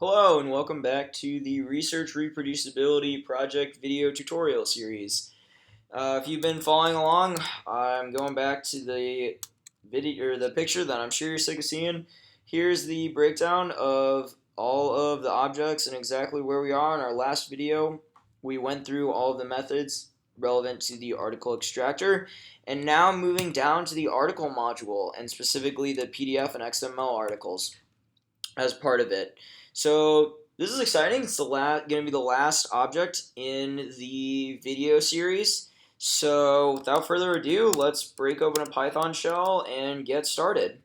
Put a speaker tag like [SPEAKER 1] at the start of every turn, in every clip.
[SPEAKER 1] Hello and welcome back to the Research Reproducibility Project video tutorial series. If you've been following along, I'm going back to the video or the picture that I'm sure you're sick of seeing. Here's the breakdown of all of the objects and exactly where we are in our last video. We went through all of the methods relevant to the article extractor, and now I'm moving down to the article module and specifically the PDF and XML articles as part of it. So this is exciting. It's going to be the last object in the video series. So without further ado, let's break open a Python shell and get started.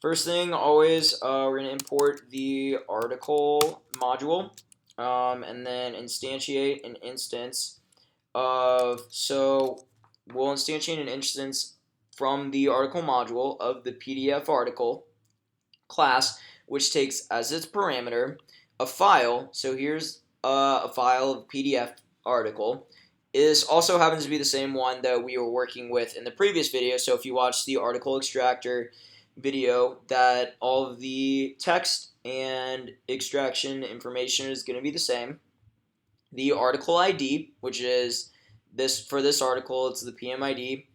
[SPEAKER 1] First thing, always, we're going to import the article module and then instantiate an instance of, so we'll instantiate an instance from the article module of the PDF article class, which takes as its parameter a file. So here's a file of PDF article. This also happens to be the same one that we were working with in the previous video. So if you watch the article extractor video, that all of the text and extraction information is going to be the same. The article ID, which is this for this article, it's the PMID.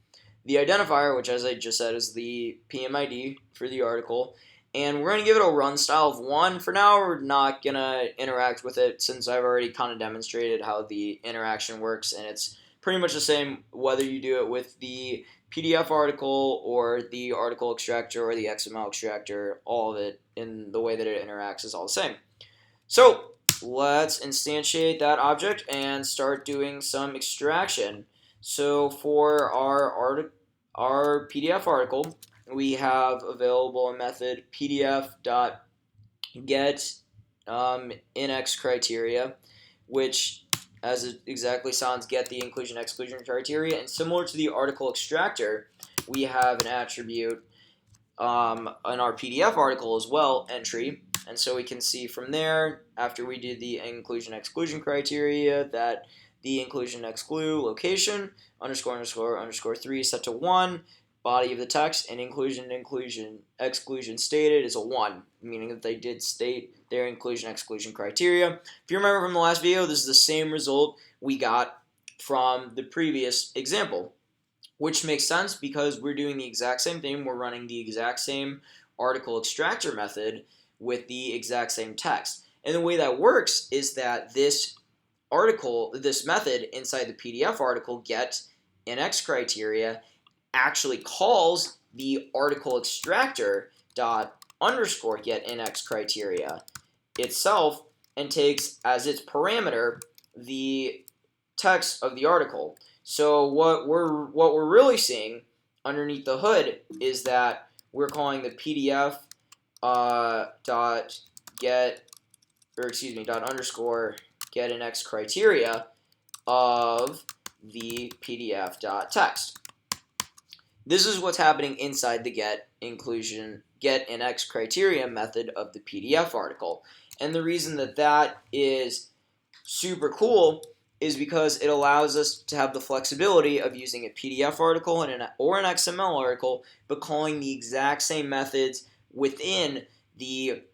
[SPEAKER 1] The identifier, which as I just said is the PMID for the article. And we're going to give it a run style of 1. For now, we're not going to interact with it since I've already kind of demonstrated how the interaction works. And it's pretty much the same whether you do it with the PDF article or the article extractor or the XML extractor. All of it in the way that it interacts is all the same. So let's instantiate that object and start doing some extraction. So for our PDF article, we have available a method pdf.get inx criteria, which, as it exactly sounds, get the inclusion exclusion criteria. And similar to the article extractor, we have an attribute in our PDF article as well, entry. And so we can see from there, after we did the inclusion exclusion criteria, that the inclusion exclude location ___ 3 is set to 1. Body of the text and inclusion exclusion stated is a 1, meaning that they did state their inclusion exclusion criteria. If you remember from the last video, this is the same result we got from the previous example, which makes sense because we're doing the exact same thing. We're running the exact same article extractor method with the exact same text. And the way that works is that this method inside the PDF article get inx criteria actually calls the article extractor dot underscore get inx criteria itself and takes as its parameter the text of the article. So what we're really seeing underneath the hood is that we're calling the PDF dot underscore get inx criteria of the PDF dot text. This is what's happening inside the get inx criteria method of the PDF article. And the reason that that is super cool is because it allows us to have the flexibility of using a PDF article or an XML article, but calling the exact same methods within the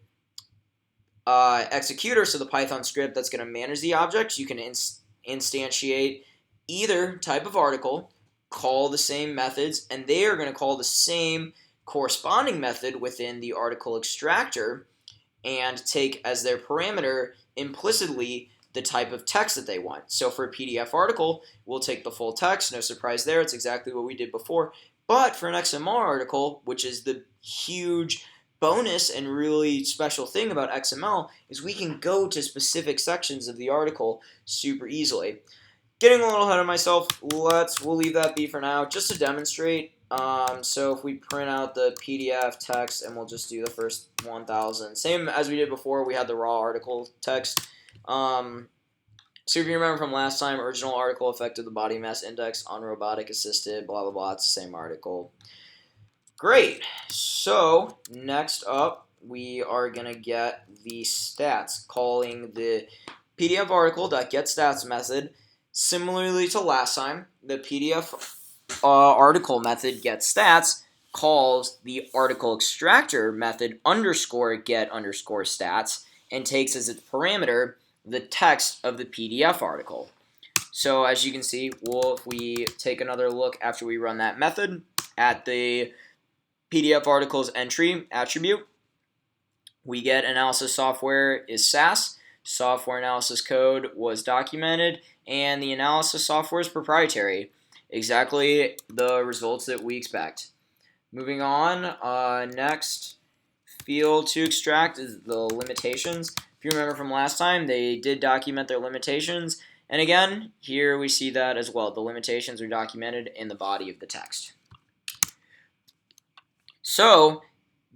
[SPEAKER 1] executor, so the Python script that's going to manage the objects. You can instantiate either type of article, call the same methods, and they are going to call the same corresponding method within the article extractor and take as their parameter implicitly the type of text that they want. So for a PDF article, we'll take the full text. No surprise there. It's exactly what we did before. But for an XML article, which is the huge bonus and really special thing about XML, is we can go to specific sections of the article super easily. Getting a little ahead of myself, we'll leave that be for now, just to demonstrate. So if we print out the PDF text, and we'll just do the first 1,000. Same as we did before, we had the raw article text. So if you remember from last time, original article affected the body mass index, unrobotic assisted, blah, blah, blah. It's the same article. Great. So next up, we are going to get the stats, calling the PDF article.getStats method. Similarly to last time, the PDF article method getStats calls the article extractor method underscore get underscore stats, and takes as its parameter the text of the PDF article. So as you can see, if we take another look after we run that method at the PDF articles entry attribute, we get analysis software is SAS, software analysis code was documented, and the analysis software is proprietary. Exactly the results that we expect. Moving on, next field to extract is the limitations. If you remember from last time, they did document their limitations. And again, here we see that as well. The limitations are documented in the body of the text. So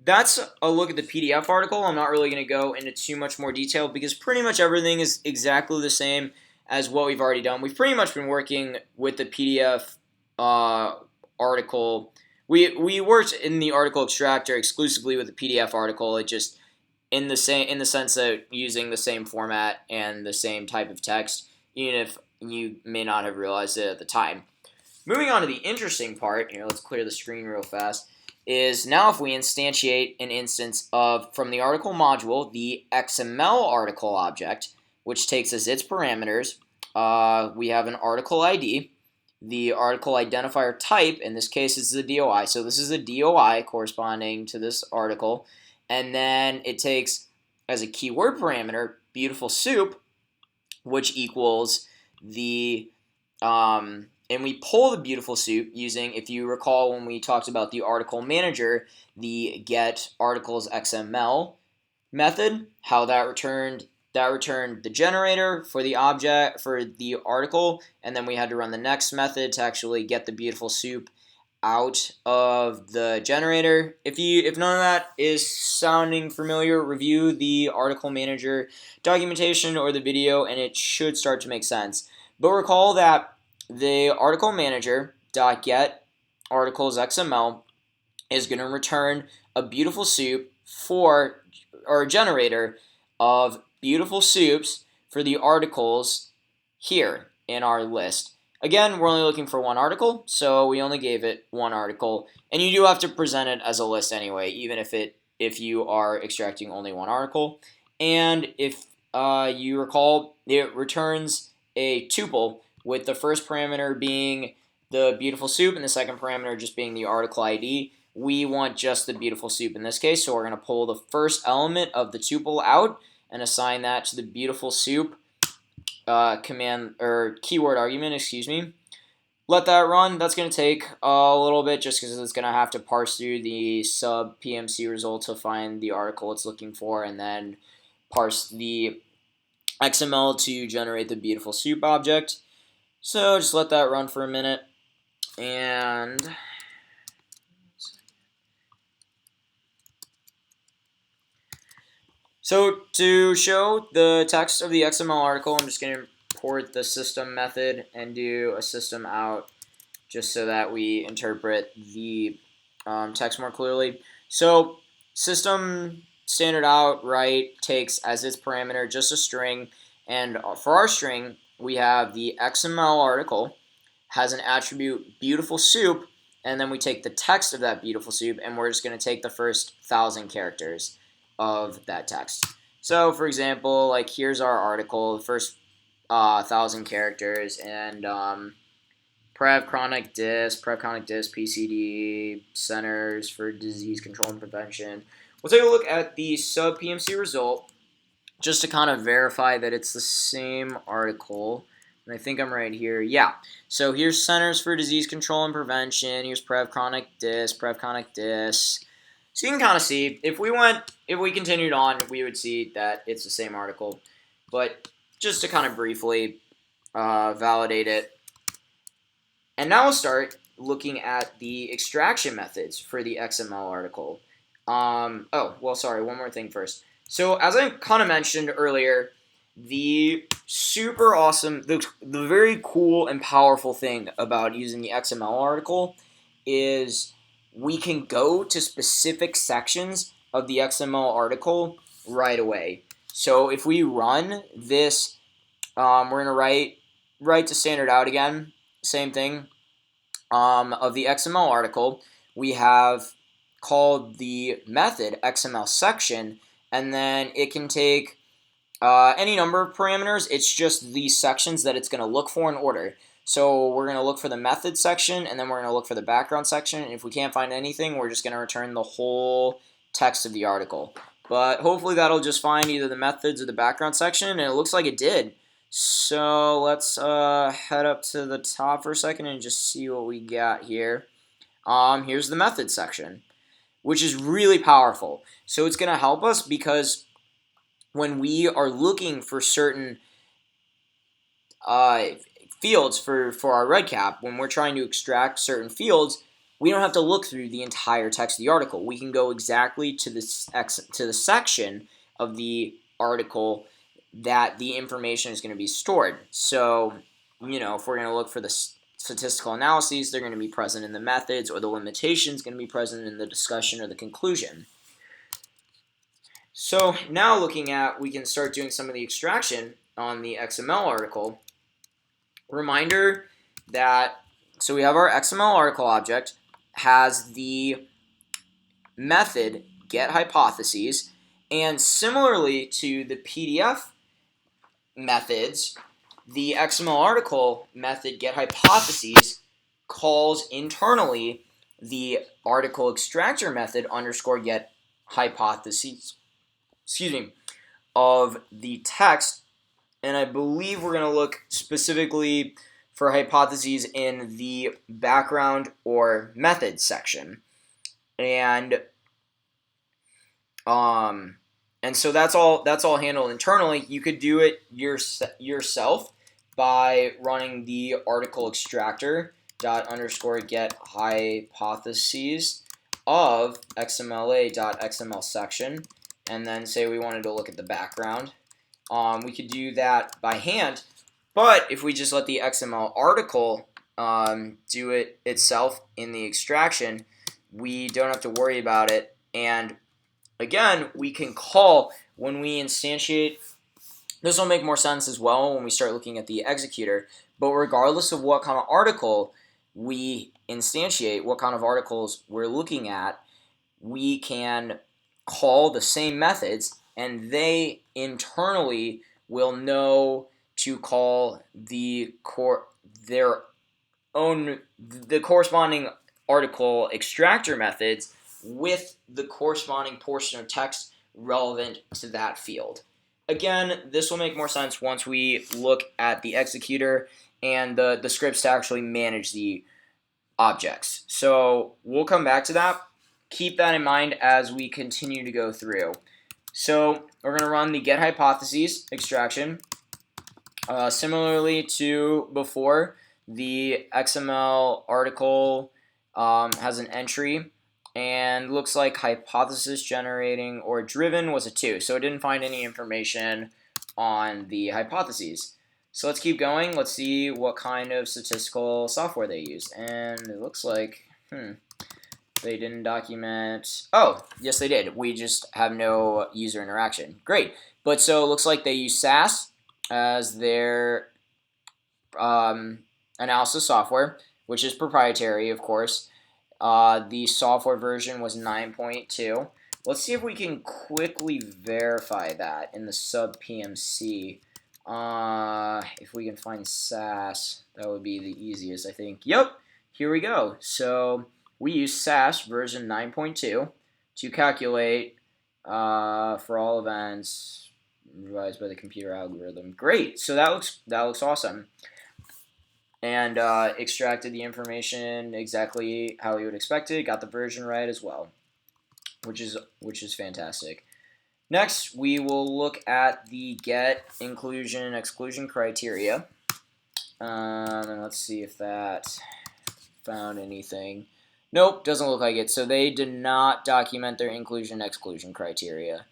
[SPEAKER 1] that's a look at the PDF article. I'm not really going to go into too much more detail because pretty much everything is exactly the same as what we've already done. We've pretty much been working with the PDF article. We worked in the article extractor exclusively with the PDF article. It just in the sense of using the same format and the same type of text, even if you may not have realized it at the time. Moving on to the interesting part, here, let's clear the screen real fast, is now if we instantiate an instance of, from the article module, the XML article object, which takes as its parameters, we have an article ID, the article identifier type, in this case is the DOI, so this is a DOI corresponding to this article, and then it takes as a keyword parameter, beautiful soup, which equals the, and we pull the beautiful soup using, if you recall when we talked about the article manager, the get articles XML method, how that returned the generator for the object for the article, and then we had to run the next method to actually get the beautiful soup out of the generator. If none of that is sounding familiar, review the article manager documentation or the video and it should start to make sense. But recall that the article manager .get articles XML is going to return a beautiful soup for, or a generator of beautiful soups for the articles here in our list. Again, we're only looking for one article, so we only gave it one article, and you do have to present it as a list anyway, even if you are extracting only one article. And if you recall, it returns a tuple with the first parameter being the beautiful soup and the second parameter just being the article ID. We want just the beautiful soup in this case, so we're going to pull the first element of the tuple out and assign that to the beautiful soup command or keyword argument, excuse me. Let that run. That's going to take a little bit just because it's going to have to parse through the sub PMC result to find the article it's looking for and then parse the XML to generate the beautiful soup object. So just let that run for a minute. And so to show the text of the XML article, I'm just going to import the system method and do a system out just so that we interpret the text more clearly. So system standard out right takes as its parameter just a string, and for our string we have the XML article has an attribute beautiful soup, and then we take the text of that beautiful soup and we're just going to take the first 1,000 characters of that text. So for example, like here's our article, the first 1,000 characters, and Prev chronic dis, PCD, Centers for Disease Control and Prevention. We'll take a look at the sub PMC result just to kind of verify that it's the same article. And I think I'm right here. Yeah. So here's Centers for Disease Control and Prevention. Here's Prev chronic dis. So you can kind of see, if we continued on, we would see that it's the same article. But just to kind of briefly validate it. And now we'll start looking at the extraction methods for the XML article. One more thing first. So as I kind of mentioned earlier, the super awesome, the very cool and powerful thing about using the XML article is we can go to specific sections of the XML article right away. So if we run this, we're going to write to standard out again, same thing, of the XML article. We have called the method XML Section, and then it can take any number of parameters. It's just the sections that it's going to look for in order. So we're going to look for the method section, and then we're going to look for the background section. And if we can't find anything, we're just going to return the whole text of the article. But hopefully that'll just find either the methods or the background section, and it looks like it did. So let's head up to the top for a second and just see what we got here. Here's the method section, which is really powerful. So it's going to help us because when we are looking for certain fields for our RepeAT, when we're trying to extract certain fields, we don't have to look through the entire text of the article. We can go exactly to the section of the article that the information is going to be stored. So, if we're going to look for the statistical analyses, they're going to be present in the methods, or the limitations going to be present in the discussion or the conclusion. So now looking at, we can start doing some of the extraction on the XML article. Reminder that, so we have our XML article object, has the method getHypotheses, and similarly to the PDF methods, the XML article method getHypotheses calls internally the article extractor method underscore getHypotheses, of the text. And I believe we're going to look specifically for hypotheses in the background or methods section. And so that's all handled internally. You could do it yourself by running the article extractor dot underscore get hypotheses of xmla.xml section, and then say we wanted to look at the background. We could do that by hand, but if we just let the XML article do it itself in the extraction, we don't have to worry about it. And again, we can call when we instantiate. This will make more sense as well when we start looking at the executor, but regardless of what kind of article we instantiate, what kind of articles we're looking at, we can call the same methods, and they internally will know to call the corresponding article extractor methods with the corresponding portion of text relevant to that field. Again, this will make more sense once we look at the executor and the scripts to actually manage the objects. So we'll come back to that. Keep that in mind as we continue to go through. So we're going to run the getHypotheses extraction. Similarly to before, the XML article has an entry, and looks like hypothesis generating or driven was a 2, so it didn't find any information on the hypotheses. So let's keep going. Let's see what kind of statistical software they used, and it looks like they didn't document. Oh, yes, they did. We just have no user interaction. Great. But so it looks like they use SAS as their analysis software, which is proprietary, of course. The software version was 9.2. Let's see if we can quickly verify that in the sub PMC. If we can find SAS, that would be the easiest, I think. Yep, here we go. So we use SAS version 9.2 to calculate for all events revised by the computer algorithm. Great. So that looks awesome. And extracted the information exactly how you would expect it. Got the version right as well, which is fantastic. Next, we will look at the get inclusion and exclusion criteria. And let's see if that found anything. Nope, doesn't look like it. So they did not document their inclusion and exclusion criteria,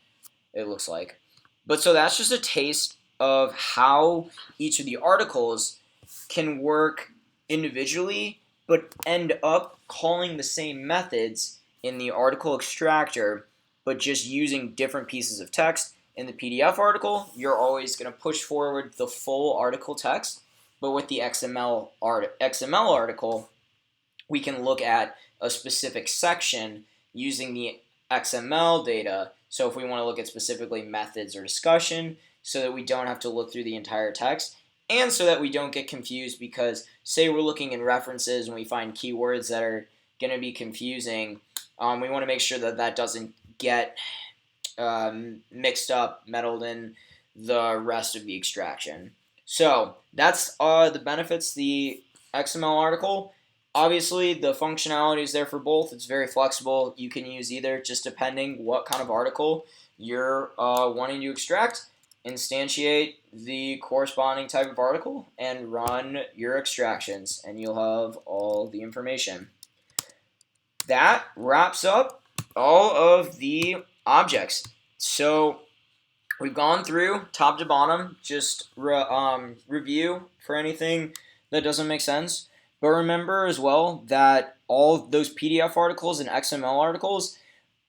[SPEAKER 1] it looks like. But so that's just a taste of how each of the articles can work individually, but end up calling the same methods in the article extractor, but just using different pieces of text. In the PDF article, you're always going to push forward the full article text, but with the XML article, we can look at a specific section using the XML data So if we want to look at specifically methods or discussion, so that we don't have to look through the entire text, and so that we don't get confused, because say we're looking in references and we find keywords that are going to be confusing, we want to make sure that that doesn't get mixed up, meddled in the rest of the extraction. So that's the benefits of the XML article. Obviously, the functionality is there for both. It's very flexible. You can use either, just depending what kind of article you're wanting to extract. Instantiate the corresponding type of article and run your extractions, and you'll have all the information. That wraps up all of the objects. So we've gone through top to bottom, just review for anything that doesn't make sense. But remember as well that all those PDF articles and XML articles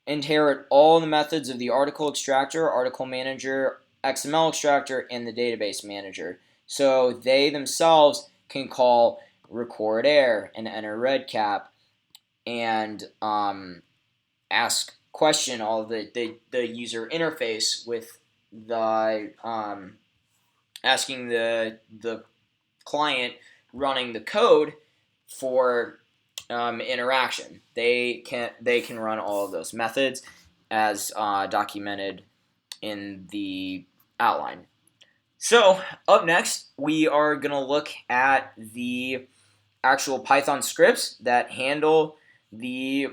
[SPEAKER 1] inherit all the methods of the article extractor, article manager, XML extractor, and the database manager. So they themselves can call record error and enter red cap and ask question all the user interface with the asking the client running the code for interaction. They can run all of those methods as documented in the outline. So up next, we are going to look at the actual Python scripts that handle the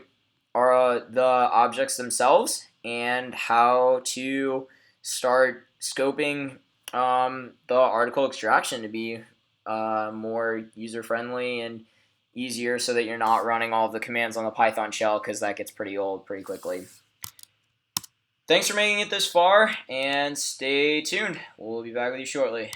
[SPEAKER 1] objects themselves and how to start scoping the article extraction to be more user-friendly and easier, so that you're not running all of the commands on the Python shell, because that gets pretty old pretty quickly. Thanks for making it this far, and stay tuned. We'll be back with you shortly.